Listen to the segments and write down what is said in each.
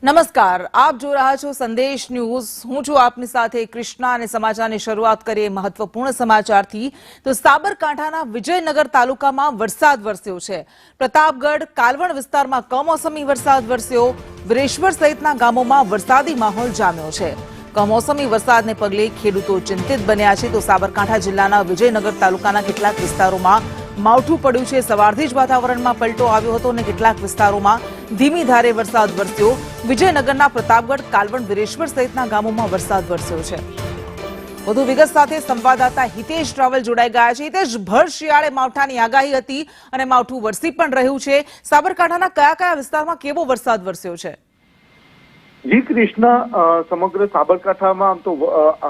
નમસ્કાર, આપ જો રહ્યા છો સંદેશ ન્યૂઝ। હું છું આપની સાથે કૃષ્ણા અને સમાચારની શરૂઆત કરીએ મહત્વપૂર્ણ સમાચારથી। તો સાબરકાંઠાના વિજયનગર તાલુકામાં વરસાદ વરસ્યો છે। પ્રતાપગઢ કાલવણ વિસ્તારમાં કમોસમી વરસાદ વરસ્યો। વિરેશ્વર સહિતના ગામોમાં વરસાદી માહોલ જામ્યો છે। કમોસમી વરસાદને પગલે ખેડૂતો ચિંતિત બન્યા છે। તો સાબરકાંઠા જિલ્લાના વિજયનગર તાલુકાના કેટલાક વિસ્તારોમાં માવઠું પડ્યું છે। સવારથી જ વાતાવરણમાં પલટો આવ્યો હતો અને કેટલાક વિસ્તારોમાં ધીમી ધારે વરસાદ વરસ્યો। વિજયનગરના પ્રતાપગઢ કાલવણ વિરેશ્વર સહિતના ગામોમાં વરસાદ વરસ્યો છે। વધુ વિગત સાથે સંવાદદાતા હિતેશ રાવલ જોડાઈ ગયા છે। હિતેશ, ભર શિયાળે માવઠાની આગાહી હતી અને માવઠું વરસી પણ રહ્યું છે। સાબરકાંઠાના કયા કયા વિસ્તારમાં કેવો વરસાદ વરસ્યો છે? જી કૃષ્ણ, સમગ્ર સાબરકાંઠામાં આમ તો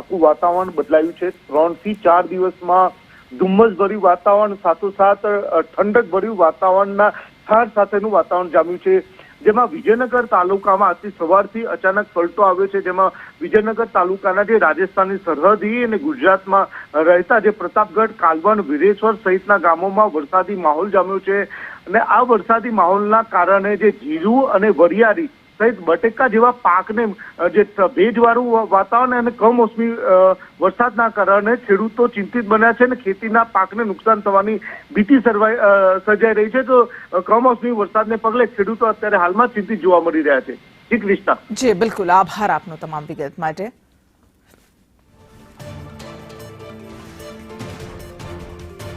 આખું વાતાવરણ બદલાયું છે। 3 થી 4 દિવસમાં ધુમ્મસભર્યું વાતાવરણ સાથોસાથ ઠંડકભર્યું વાતાવરણના છાંટ સાથેનું વાતાવરણ જામ્યું છે। જેમાં વિજયનગર તાલુકામાં આજથી સવારથી અચાનક પલટો આવ્યો છે। જેમાં વિજયનગર તાલુકાના જે રાજસ્થાનની સરહદી અને ગુજરાતમાં રહેતા જે પ્રતાપગઢ કાલવણ વિરેશ્વર સહિતના ગામોમાં વરસાદી માહોલ જામ્યો છે અને આ વરસાદી માહોલના કારણે જે જીરું અને વરિયાળી સહિત બટેકા જેવા પાકને જે ભેજવાળું વાતાવરણ અને કમોસમી વરસાદના કારણે ખેડૂતો ચિંતિત બન્યા છે અને ખેતીના પાકને નુકસાન થવાની ભીતિ સર્જાઈ રહી છે। તો કમોસમી વરસાદને પગલે ખેડૂતો અત્યારે હાલમાં ચિંતિત જોવા મળી રહ્યા છે। જી કૃષ્ણા। જી બિલકુલ, આભાર આપનો તમામ વિગત માટે।